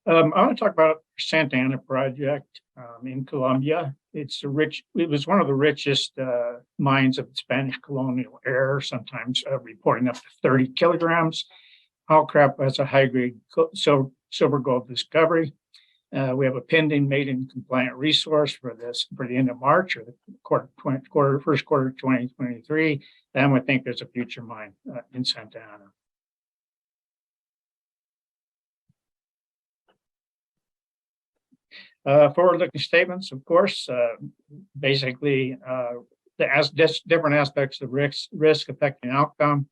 I want to talk about Santa Ana project in Colombia. It was one of the richest mines of the Spanish colonial era, sometimes reporting up to 30 kilograms. Outcrop has a high-grade silver gold discovery. We have a pending MAIDEN compliant resource for the end of March or the first quarter of 2023. And we think there's a future mine in Santa Ana. Forward-looking statements, of course, basically different aspects of risk affecting outcome.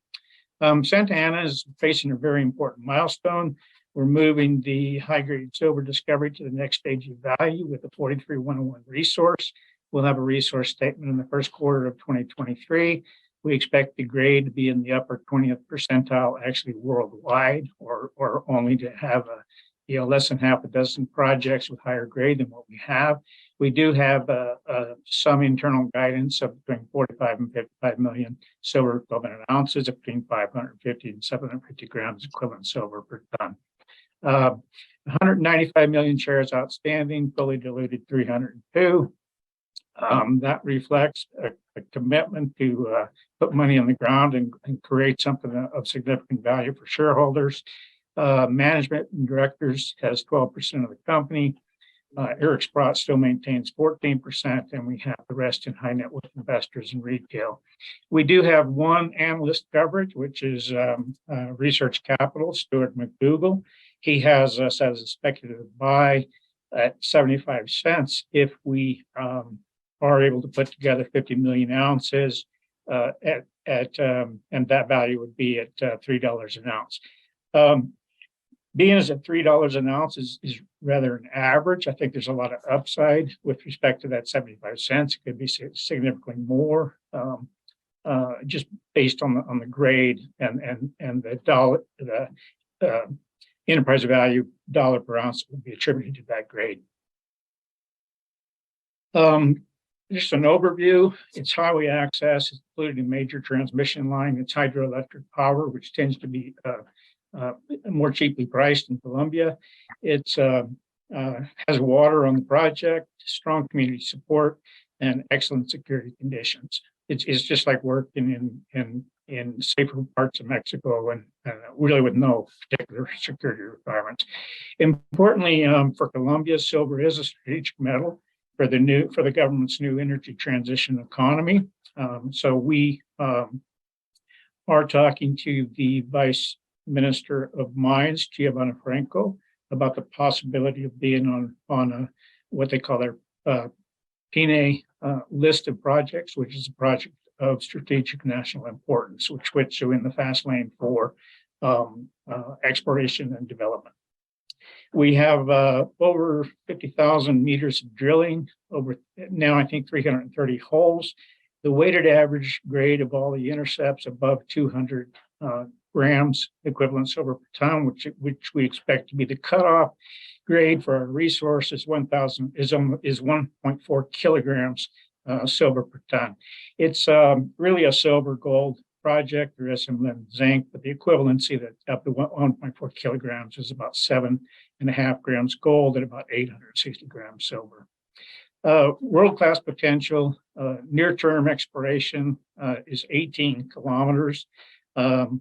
Santa Ana is facing a very important milestone. We're moving the high-grade silver discovery to the next stage of value with the 43101 resource. We'll have a resource statement in the first quarter of 2023. We expect the grade to be in the upper 20th percentile, actually worldwide, or only to have less than half a dozen projects with higher grade than what we have. We do have some internal guidance of between 45 and 55 million silver equivalent ounces, of between 550 and 750 grams equivalent silver per ton. 195 million shares outstanding, fully diluted 302. That reflects a commitment to put money on the ground and create something of significant value for shareholders. Management and directors has 12% of the company. Eric Sprott still maintains 14%, and we have the rest in high net worth investors and retail. We do have one analyst coverage, which is Research Capital, Stuart McDougall. He has us as a speculative buy at 75 cents if we are able to put together 50 million ounces and that value would be at $3 an ounce. Being as at $3 an ounce is rather an average. I think there's a lot of upside with respect to that 75 cents. It could be significantly more, just based on the grade and the dollar, the enterprise value dollar per ounce would be attributed to that grade. Just an overview. It's highway access, it's included a major transmission line. It's hydroelectric power, which tends to be more cheaply priced in Colombia. It has water on the project, strong community support, and excellent security conditions. It's just like working in safer parts of Mexico and really with no particular security requirements. Importantly, for Colombia, silver is a strategic metal for the government's new energy transition economy. So we are talking to the Vice Minister of Mines, Giovanna Franco, about the possibility of being on what they call their PINE list of projects, which is a project of strategic national importance, which puts you in the fast lane for exploration and development. We have over 50,000 meters of drilling, over now I think 330 holes. The weighted average grade of all the intercepts above 200 grams equivalent silver per ton, which we expect to be the cutoff grade for our resource is 1.4 kilograms silver per ton. It's really a silver gold project. There is some lead and zinc, but the equivalency that up to 1.4 kilograms is about 7.5 grams gold and about 860 grams silver. World-class potential, near-term exploration is 18 kilometers of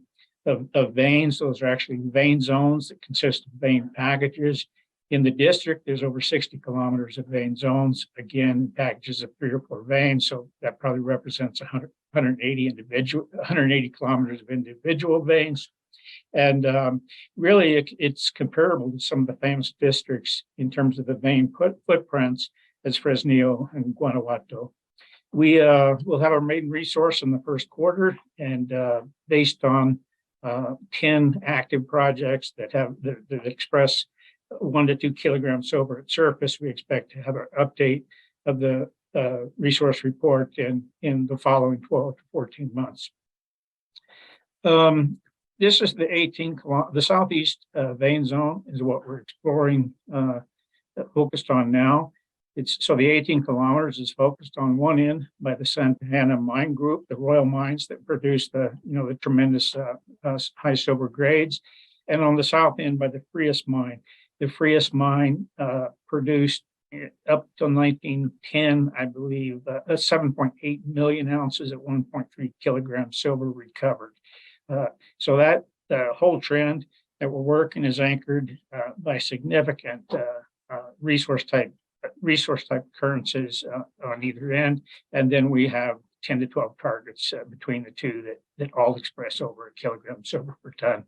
veins. Those are actually vein zones that consist of vein packages. In the district, there's over 60 kilometers of vein zones, again, packages of 3 or 4 veins. So that probably represents 180 kilometers of individual veins. And really, it's comparable to some of the famous districts in terms of the vein footprints as Fresnillo and Guanajuato. We will have our maiden resource in the first quarter, and based on 10 active projects that express 1 to 2 kilograms silver at surface, we expect to have an update of the resource report in the following 12 to 14 months. This is the southeast vein zone is what we're exploring, focused on now. So the 18 kilometers is focused on one end by the Santa Ana mine group, the royal mines that produce the tremendous high silver grades, and on the south end by the Frias mine. The freest mine produced up till 1910, I believe, 7.8 million ounces at 1.3 kilograms silver recovered. So that whole trend that we're working is anchored by significant resource type occurrences on either end, and then we have 10 to 12 targets between the two that all express over a kilogram silver per ton.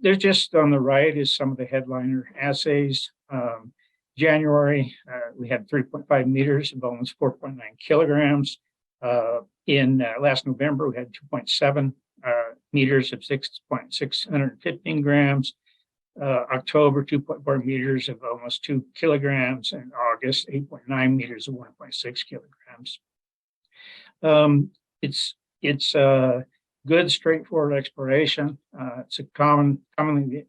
There's just on the right is some of the headliner assays. January, we had 3.5 meters of almost 4.9 kilograms. In last November, we had 2.7 meters of 615 grams. October, 2.4 meters of almost 2 kilograms, and August, 8.9 meters of 1.6 kilograms. It's good, straightforward exploration. It's a commonly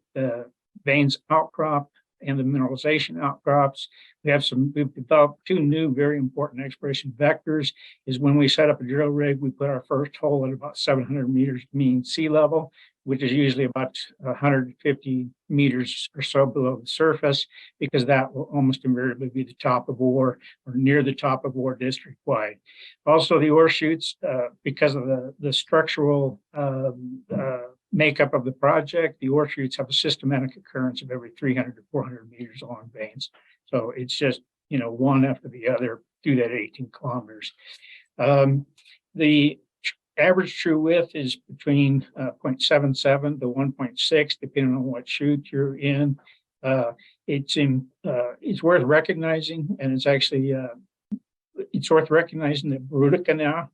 veins outcrop and the mineralization outcrops. We've developed two new very important exploration vectors. Is when we set up a drill rig, we put our first hole at about 700 meters mean sea level, which is usually about 150 meters or so below the surface, because that will almost invariably be the top of ore or near the top of ore district wide. Also, the ore chutes, because of the structural makeup of the project, the ore chutes have a systematic occurrence of every 300 to 400 meters along veins. So it's just, one after the other through that 18 kilometers. The average true width is between 0.77 to 1.6, depending on what chute you're in. It's worth recognizing, and it's actually it's worth recognizing that Brutica now,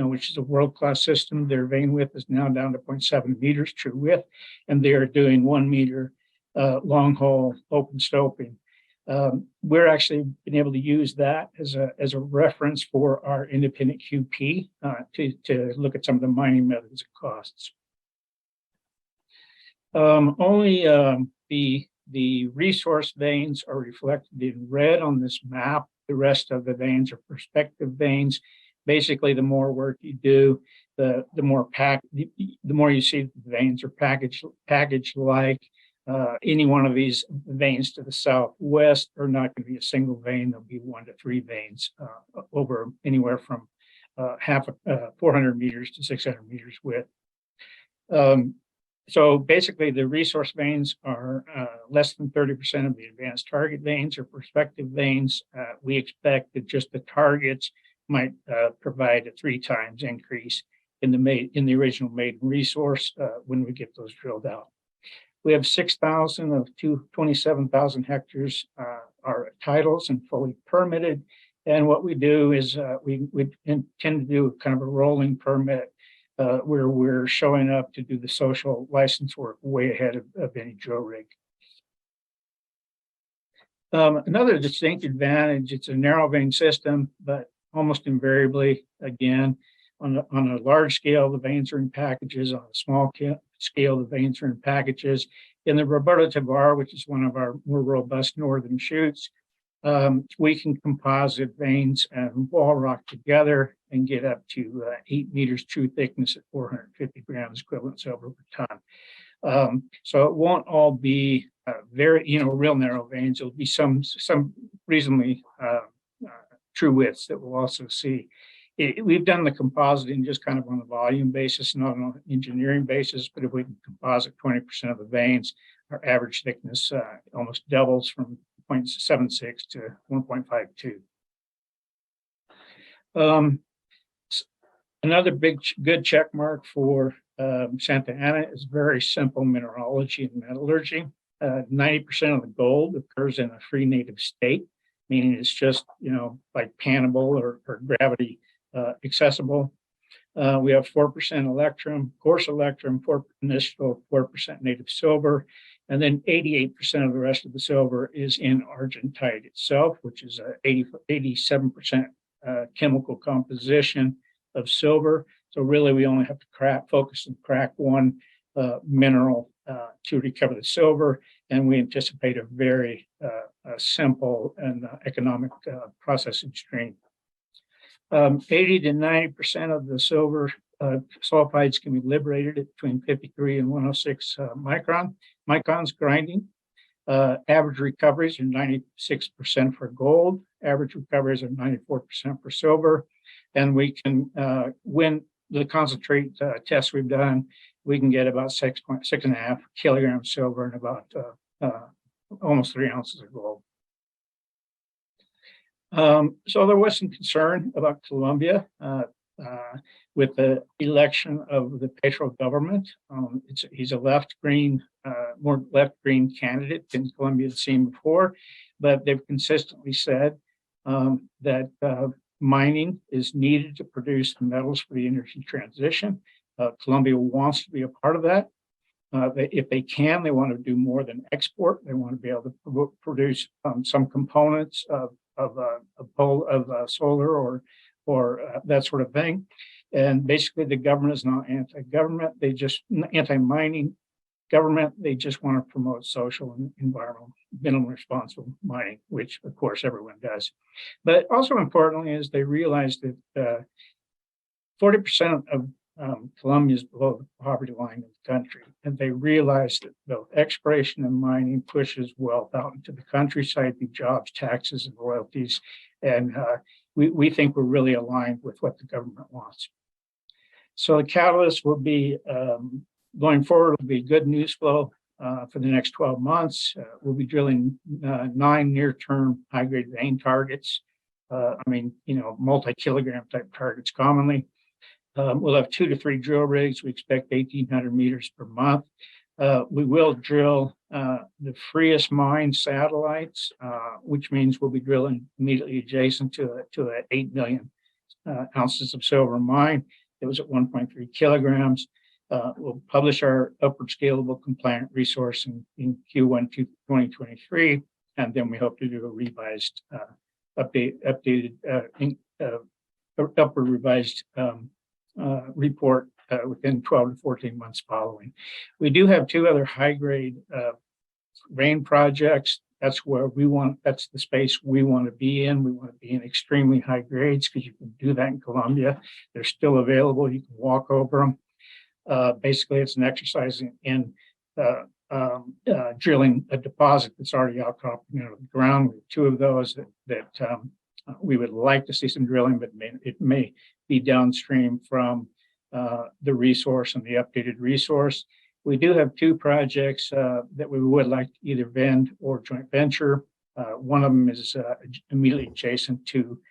which is a world-class system, their vein width is now down to 0.7 meters true width, and they are doing 1 meter long hole open stoping. We're actually been able to use that as a reference for our independent QP to look at some of the mining methods and costs. Only the resource veins are reflected in red on this map. The rest of the veins are prospective veins. Basically, the more work you do, the more you see the veins are packaged like. Any one of these veins to the southwest are not going to be a single vein. There'll be 1 to 3 veins over anywhere from 400 meters to 600 meters width. So basically, the resource veins are less than 30% of the advanced target veins or prospective veins. We expect that just the targets might provide a 3 times increase in the original maiden resource when we get those drilled out. We have 6,000 of 27,000 hectares are titles and fully permitted. And what we do is we intend to do kind of a rolling permit where we're showing up to do the social license work way ahead of any drill rig. Another distinct advantage, it's a narrow vein system, but almost invariably, again, on a large scale, the veins are in packages. On a small scale, the veins are in packages. In the Roberto Tabar, which is one of our more robust northern chutes, we can composite veins and wall rock together and get up to 8 meters true thickness at 450 grams equivalent silver per ton. So it won't all be very, real narrow veins. It'll be some reasonably true widths that we'll also see. We've done the compositing just kind of on a volume basis, not on an engineering basis, but if we can composite 20% of the veins, our average thickness almost doubles from 0.76 to 1.52. Another good check mark for Santa Ana is very simple mineralogy and metallurgy. 90% of the gold occurs in a free native state, meaning it's just, like panable or gravity accessible. We have 4% electrum, coarse electrum, 4% 4% native silver, and then 88% of the rest of the silver is in argentite itself, which is a 87% chemical composition of silver. So really, we only have to focus and crack one mineral to recover the silver, and we anticipate a very simple and economic processing stream. 80 to 90% of the silver sulfides can be liberated at between 53 and 106 microns grinding. Average recoveries are 96% for gold. Average recoveries are 94% for silver. And we can, when the concentrate tests we've done, we can get about 6.5 kilograms silver and about almost 3 ounces of gold. So there was some concern about Colombia with the election of the PETRO government. He's a left-green, more left-green candidate than Colombia had seen before, but they've consistently said that mining is needed to produce the metals for the energy transition. Colombia wants to be a part of that. If they can, they want to do more than export. They want to be able to produce some components of solar or that sort of thing. And basically, the government is not anti-government. They just anti-mining government. They just want to promote social and environmental, minimum responsible mining, which of course everyone does. But also importantly is they realized that 40% of Colombia is below the poverty line of the country, and they realized that both exploration and mining pushes wealth out into the countryside through jobs, taxes, and royalties. And we think we're really aligned with what the government wants. So the catalyst will be going forward. Will be good news flow for the next 12 months. We'll be drilling 9 near-term high-grade vein targets. Multi-kilogram type targets commonly. We'll have 2 to 3 drill rigs. We expect 1,800 meters per month. We will drill the freest mine satellites, which means we'll be drilling immediately adjacent to an 8 million ounces of silver mine. It was at 1.3 kilograms. We'll publish our upward scalable compliant resource in Q1 2023, and then we hope to do a revised, upward revised report within 12 to 14 months following. We do have 2 other high-grade vein projects. That's where that's the space we want to be in. We want to be in extremely high grades because you can do that in Colombia. They're still available. You can walk over them. Basically, it's an exercise in drilling a deposit that's already outcropping out of the ground. We have 2 of those that we would like to see some drilling, but it may be downstream from the resource and the updated resource. We do have 2 projects that we would like to either vend or joint venture. One of them is immediately adjacent to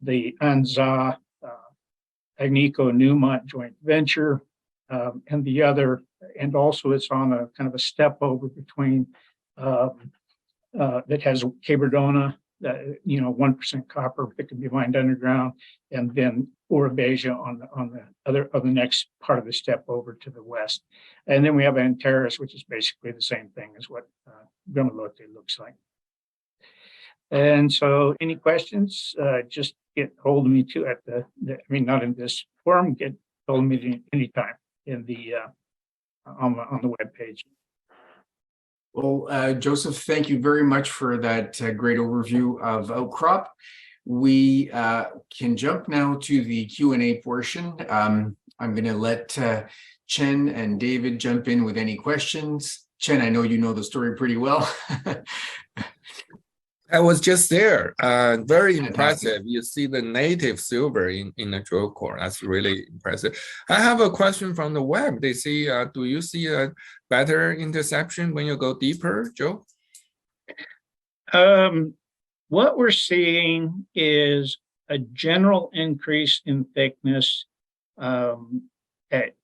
the ANZA Agnico Newmont joint venture, and the other, and also it's on a kind of a step over between that has Quebradona, 1% copper that can be mined underground, and then Orobeja on the next part of the step over to the west. And then we have Antares, which is basically the same thing as what Gramalote looks like. And so any questions, just get hold of me too at not in this forum, get hold of me anytime in the on the webpage. Well, Joseph, thank you very much for that great overview of Outcrop. We can jump now to the Q&A portion. I'm going to let Chen and David jump in with any questions. Chen, I know you know the story pretty well. I was just there. Very impressive. You see the native silver in the drill core. That's really impressive. I have a question from the web. They say, do you see a better interception when you go deeper, Joe? What we're seeing is a general increase in thickness at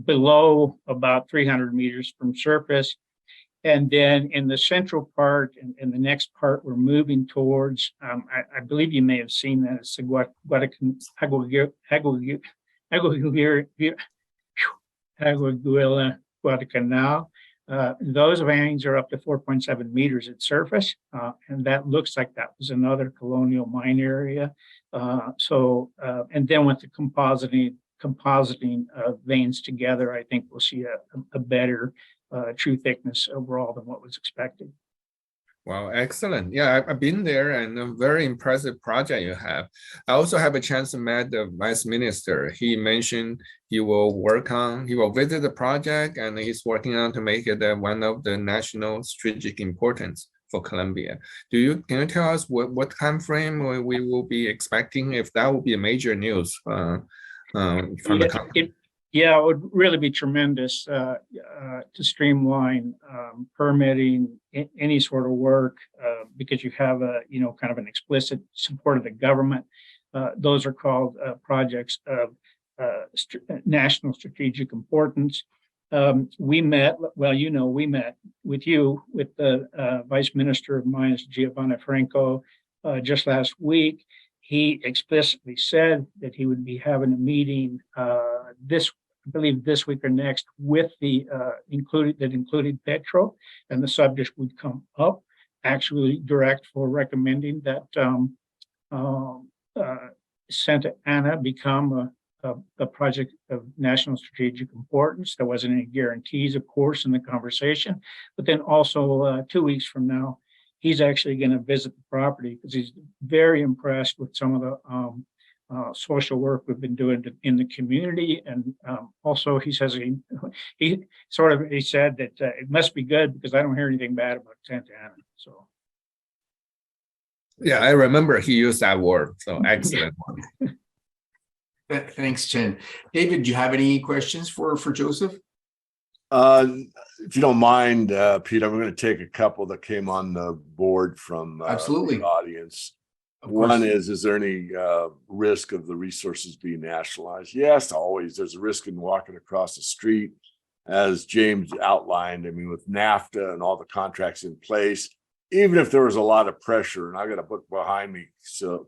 below about 300 meters from surface. And then in the central part and in the next part, we're moving towards, I believe you may have seen that, it's the Guadalcanal. Those veins are up to 4.7 meters at surface, and that looks like that was another colonial mine area. And then with the compositing veins together, I think we'll see a better true thickness overall than what was expected. Wow, excellent. Yeah, I've been there and a very impressive project you have. I also have a chance to meet the vice minister. He mentioned he will visit the project and he's working on to make it one of the national strategic importance for Colombia. Can you tell us what time frame we will be expecting if that will be a major news from the company? Yeah, it would really be tremendous to streamline permitting any sort of work because you have kind of an explicit support of the government. Those are called projects of national strategic importance. We met with the Vice Minister of Mines, Giovanni Franco, just last week. He explicitly said that he would be having a meeting I believe this week or next with the included PETRO, and the subject would come up actually direct for recommending that Santa Ana become a project of national strategic importance. There wasn't any guarantees, of course, in the conversation, but then also 2 weeks from now, he's actually going to visit the property because he's very impressed with some of the social work we've been doing in the community. And also he says he said that it must be good because I don't hear anything bad about Santa Ana. So. Yeah, I remember he used that word. So excellent one. Thanks, Chen. David, do you have any questions for Joseph? If you don't mind, Pete, I'm going to take a couple that came on the board from Absolutely. the audience. One is there any risk of the resources being nationalized? Yes, always. There's a risk in walking across the street. As James outlined, I mean, with NAFTA and all the contracts in place, even if there was a lot of pressure, and I got a book behind me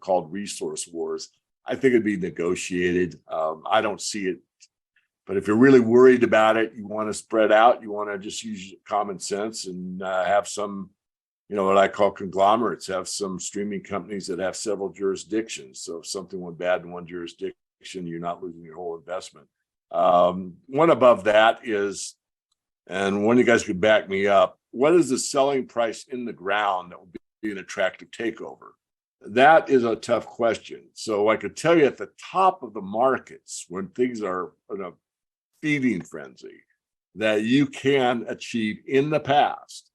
called Resource Wars, I think it'd be negotiated. I don't see it. But if you're really worried about it, you want to spread out, you want to just use common sense and have some, what I call conglomerates, have some streaming companies that have several jurisdictions. So if something went bad in one jurisdiction, you're not losing your whole investment. One above that is, and one of you guys could back me up, what is the selling price in the ground that would be an attractive takeover? That is a tough question. So I could tell you at the top of the markets, when things are in a feeding frenzy, that you can achieve in the past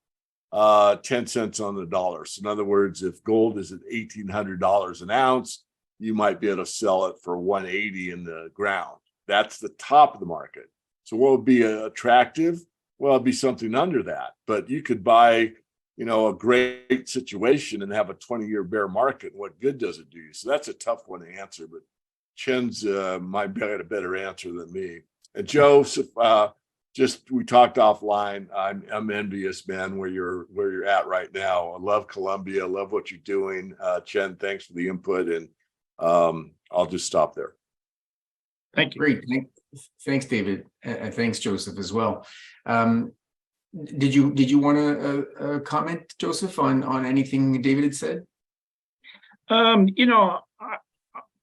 10 cents on the dollar. So in other words, if gold is at $1,800 an ounce, you might be able to sell it for 180 in the ground. That's the top of the market. So what would be attractive? Well, it'd be something under that. But you could buy, a great situation and have a 20-year bear market. What good does it do you? So that's a tough one to answer, but Chen's might be a better answer than me. And Joseph, we talked offline. I'm envious, man, where you're at right now. I love Colombia. I love what you're doing. Chen, thanks for the input, and I'll just stop there. Thank you. Great. Thanks, David. And thanks, Joseph, as well. Did you want to comment, Joseph, on anything David had said?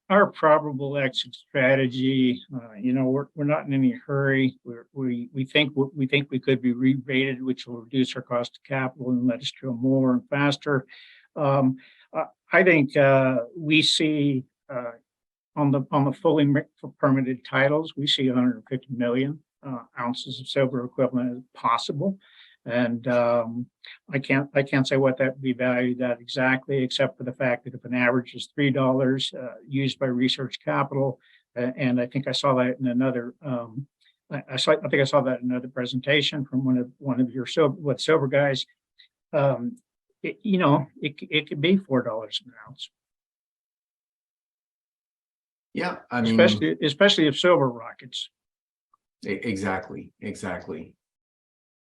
Our probable exit strategy, we're not in any hurry. We think we could be re-rated, which will reduce our cost of capital and let us drill more and faster. I think we see on the fully permitted titles, we see 150 million ounces of silver equivalent as possible. And I can't say what that would be valued at exactly, except for the fact that if an average is $3 used by research capital, and I think I saw that in another I think I saw that in another presentation from one of your silver guys. It could be $4 an ounce. Yeah, I mean, especially if silver rockets. Exactly.